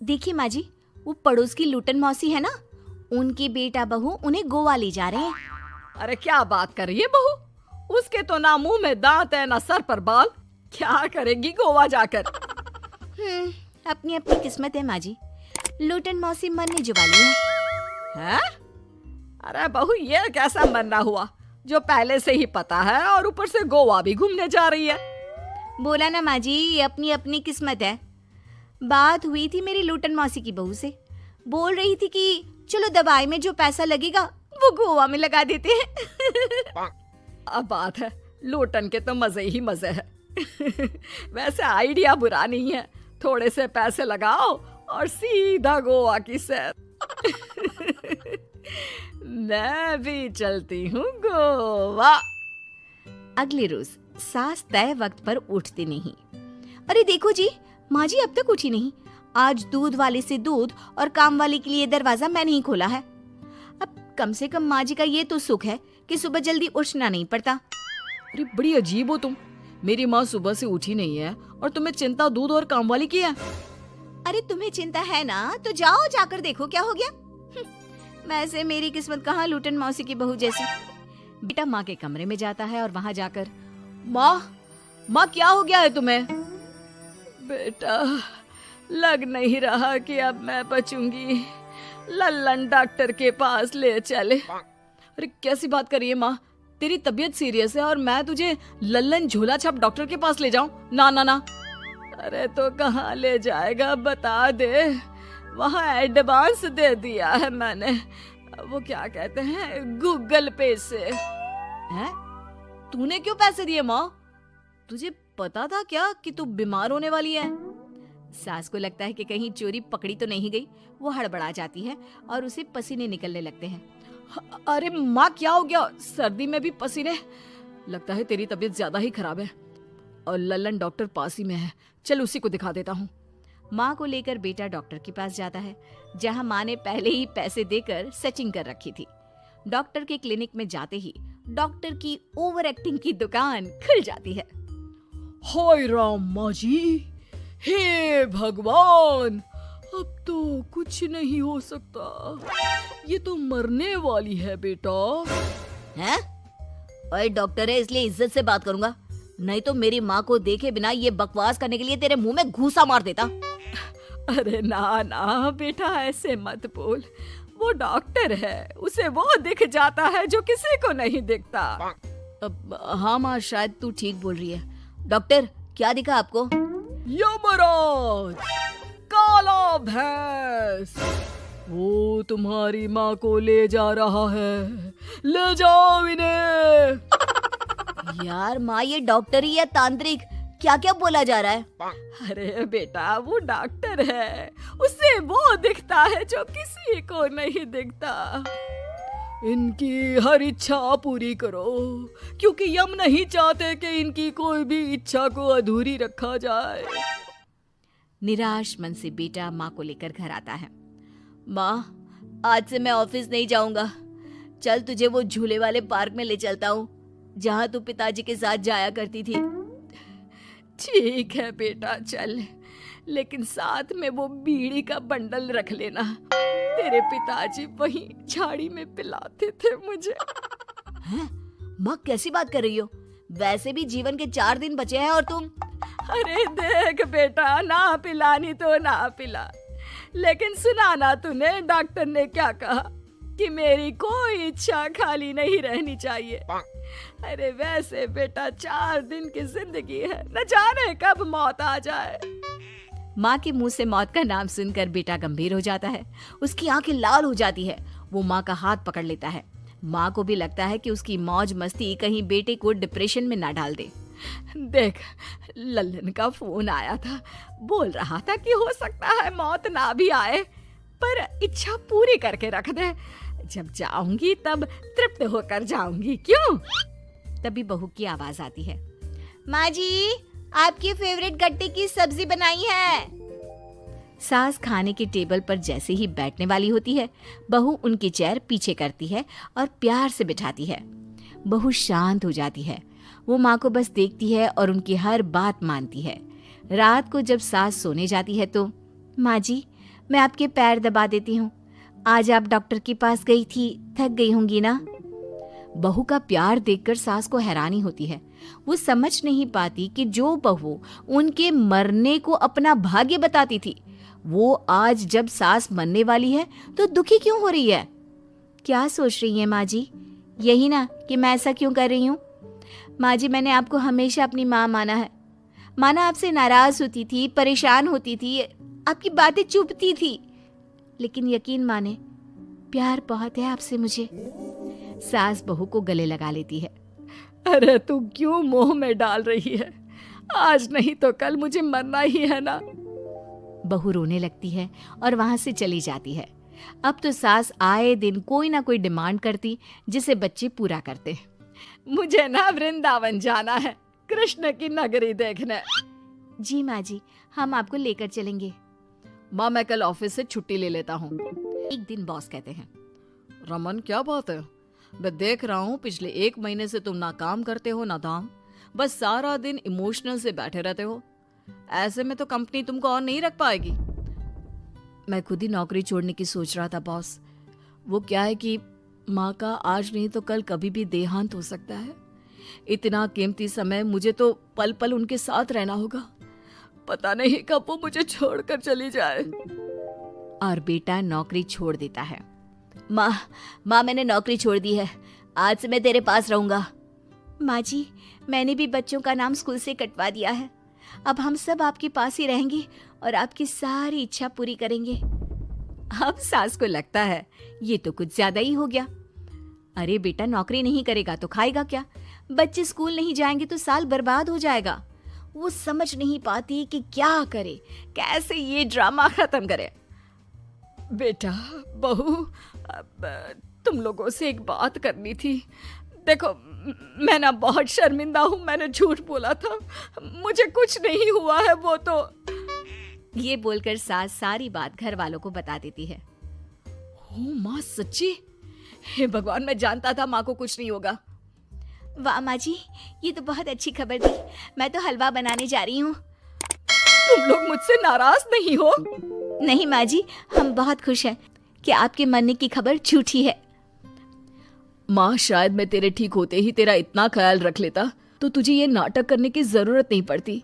देखिए माँ जी, वो पड़ोस की लूटन मौसी है ना, उनके बेटा बहू उन्हें गोवा ले जा रहे हैं। अरे क्या बात कर रही है बहू, उसके तो ना मुंह में दांत है ना सर पर बाल, क्या करेगी गोवा जाकर। अपनी अपनी किस्मत है माँ जी, लूटन मौसी मरने जो वाली है। अरे बहू ये कैसा मरना हुआ जो पहले से ही पता है और ऊपर से गोवा भी घूमने जा रही है। बोला ना माँ जी, ये अपनी अपनी किस्मत है। बात हुई थी मेरी लूटन मौसी की बहू से, बोल रही थी कि चलो दवाई में जो पैसा लगेगा वो गोवा में लगा देते हैं। अब बात है, लूटन के तो मजे ही मजे है। वैसे आइडिया बुरा नहीं है, थोड़े से पैसे लगाओ और सीधा गोवा की सैर। मैं भी चलती हूँ गोवा। अगले रोज सास तय वक्त पर उठती नहीं। अरे देखो जी, माँ जी अब तक उठी नहीं। आज दूध वाले से दूध और काम वाले के लिए दरवाजा मैंने ही खोला है। अब कम से कम माँ जी का ये तो सुख है कि सुबह जल्दी उठना नहीं पड़ता। अरे बड़ी अजीब हो तुम, मेरी माँ सुबह से उठी नहीं है और तुम्हें चिंता दूध और काम वाली की है। अरे तुम्हें चिंता है ना तो जाओ जाकर देखो क्या हो गया। वैसे मेरी किस्मत कहाँ लूटन मौसी की बहू जैसी। बेटा माँ के कमरे में जाता है और वहाँ जाकर, माँ क्या हो गया है तुम्हें? बेटा लग नहीं रहा कि अब मैं बचूंगी, लल्लन डॉक्टर के पास ले चले। अरे कैसी बात कर रही है माँ, तेरी तबीयत सीरियस है और मैं तुझे लल्लन झोला छाप डॉक्टर के पास ले जाऊं? ना ना ना। अरे तो कहाँ ले जाएगा बता दे, वहाँ एडवांस दे दिया है मैंने, वो क्या कहते हैं गूगल पे से। हैं? तूने क्यों पैसे दिए माँ? तुझे पता था क्या कि तू बीमार होने वाली है? सास को लगता है कि कहीं चोरी पकड़ी तो नहीं गई। वो हड़बड़ा जाती है और उसे पसीने निकलने लगते हैं। अरे माँ क्या हो गया, सर्दी में भी पसीने? लगता है तेरी तबीयत ज्यादा ही खराब है और लल्लन डॉक्टर पास ही में है, चल उसी को दिखा देता हूँ। माँ को लेकर बेटा डॉक्टर के पास जाता है, जहाँ माँ ने पहले ही पैसे देकर सेटिंग कर रखी थी। डॉक्टर के क्लिनिक में जाते ही डॉक्टर की ओवर एक्टिंग की दुकान खुल जाती है। हाय राम माँ जी, हे भगवान, अब तो कुछ नहीं हो सकता, ये तो मरने वाली है बेटा। हैं? ओए डॉक्टर है इसलिए इज्जत से बात करूंगा, नहीं तो मेरी माँ को देखे बिना ये बकवास करने के लिए तेरे मुंह में घूसा मार देता। अरे ना ना बेटा ऐसे मत बोल, वो डॉक्टर है, उसे वो दिख जाता है जो किसी को नहीं दिखता। हाँ माँ शायद तू ठीक बोल रही है। डॉक्टर क्या दिखा आपको? यमराज, काला भैंस, वो तुम्हारी माँ को ले जा रहा है, ले जाओ इन्हें। यार माँ ये डॉक्टर ही या तांत्रिक, क्या क्या बोला जा रहा है? अरे बेटा वो डॉक्टर है, उसे वो दिखता है जो किसी को नहीं दिखता। इनकी हर इच्छा पूरी करो, क्योंकि यम नहीं चाहते कि इनकी कोई भी इच्छा को अधूरी रखा जाए। निराश मन से बेटा माँ को लेकर घर आता है। माँ आज से मैं ऑफिस नहीं जाऊंगा, चल तुझे वो झूले वाले पार्क में ले चलता हूँ जहाँ तू पिताजी के साथ जाया करती थी। ठीक है बेटा चल, लेकिन साथ में वो बीड़ी का बंडल रख लेना, तेरे पिताजी वहीं झाड़ी में पिलाते थे मुझे। हैं? माँ कैसी बात कर रही हो? वैसे भी जीवन के 4 दिन बचे हैं और तुम। अरे देख बेटा, ना पिलानी तो ना पिला, लेकिन सुना ना तूने डॉक्टर ने क्या कहा कि मेरी कोई इच्छा खाली नहीं रहनी चाहिए। अरे वैसे बेटा 4 दिन की जिंदगी है, न जाने कब मौत आ जाए। माँ के मुंह से मौत का नाम सुनकर बेटा गंभीर हो जाता है, उसकी आंखें लाल हो जाती है। वो माँ का हाथ पकड़ लेता है। माँ को भी लगता है कि उसकी मौज मस्ती कहीं बेटे को डिप्रेशन में ना डाल दे। देख लल्लन का फोन आया था, बोल रहा था कि हो सकता है मौत ना भी आए, पर इच्छा पूरी करके रख दे, जब जाऊंगी तब तृप्त होकर जाऊंगी, क्यों? तभी बहू की आवाज आती है, माँ जी आपकी फेवरेट गट्टे की सब्जी बनाई है। सास खाने के टेबल पर जैसे ही बैठने वाली होती है, बहू उनकी चेयर पीछे करती है और प्यार से बिठाती है। बहू शांत हो जाती है, वो माँ को बस देखती है और उनकी हर बात मानती है। रात को जब सास सोने जाती है तो, माँ जी मैं आपके पैर दबा देती हूँ। आज आप डॉक्टर के पास गई थी, थक गई होंगी ना। बहू का प्यार देखकर सास को हैरानी होती है। वो समझ नहीं पाती कि जो बहू उनके मरने को अपना भाग्य बताती थी, वो आज जब सास मरने वाली है तो दुखी क्यों हो रही है। क्या सोच रही है माँ जी? यही ना कि मैं ऐसा क्यों कर रही हूँ। माँ जी, मैंने आपको हमेशा अपनी माँ माना है। माना आपसे नाराज होती थी, परेशान होती थी, आपकी बातें चुभती थी, लेकिन यकीन माने प्यार बहुत है आपसे मुझे। सास बहू को गले लगा लेती है। अरे तू क्यों मोह में डाल रही है? आज नहीं तो कल मुझे मरना ही है ना। बहू रोने लगती है और वहां से चली जाती है। अब तो सास आए दिन कोई ना कोई डिमांड करती जिसे बच्चे पूरा करते। मुझे ना वृंदावन जाना है, कृष्ण की नगरी देखने। जी माँ जी, हम आपको लेकर चलेंगे। माँ, मैं कल ऑफिस से छुट्टी ले लेता हूँ। एक दिन बॉस कहते हैं, रमन क्या बात है? मैं देख रहा हूँ पिछले 1 महीने से तुम ना काम करते हो ना दाम, बस सारा दिन इमोशनल से बैठे रहते हो। ऐसे में तो कंपनी तुमको और नहीं रख पाएगी। मैं खुद ही नौकरी छोड़ने की सोच रहा था बॉस। वो क्या है कि माँ का आज नहीं तो कल कभी भी देहांत हो सकता है। इतना कीमती समय मुझे तो पल पल उनके साथ रहना होगा। पता नहीं कब वो मुझे छोड़कर चली जाए। और बेटा नौकरी छोड़ देता है। माँ मैंने नौकरी छोड़ दी है, आज से मैं तेरे पास रहूंगा। माँ जी, मैंने भी बच्चों का नाम स्कूल से कटवा दिया है। अब हम सब आपके पास ही रहेंगे और आपकी सारी इच्छा पूरी करेंगे। अब सास को लगता है ये तो कुछ ज्यादा ही हो गया। अरे बेटा, नौकरी नहीं करेगा तो खाएगा क्या? बच्चे स्कूल नहीं जाएंगे तो साल बर्बाद हो जाएगा। वो समझ नहीं पाती कि क्या करे, कैसे ये ड्रामा खत्म करे। बेटा, बहू, तुम लोगों से एक बात करनी थी। देखो, मैं ना बहुत शर्मिंदा हूँ, मैंने झूठ बोला था, मुझे कुछ नहीं हुआ है। वो तो ये बोलकर सास सारी बात घर वालों को बता देती है। ओ माँ, सच्ची? हे भगवान, मैं जानता था माँ को कुछ नहीं होगा। वाह माँ जी, ये तो बहुत अच्छी खबर दी। मैं तो हलवा बनाने जा रही हूँ। तुम लोग मुझसे नाराज नहीं हो? नहीं माँ जी, हम बहुत खुश हैं कि आपके मरने की खबर झूठी है। माँ, शायद मैं तेरे ठीक होते ही तेरा इतना ख्याल रख लेता तो तुझे ये नाटक करने की जरूरत नहीं पड़ती।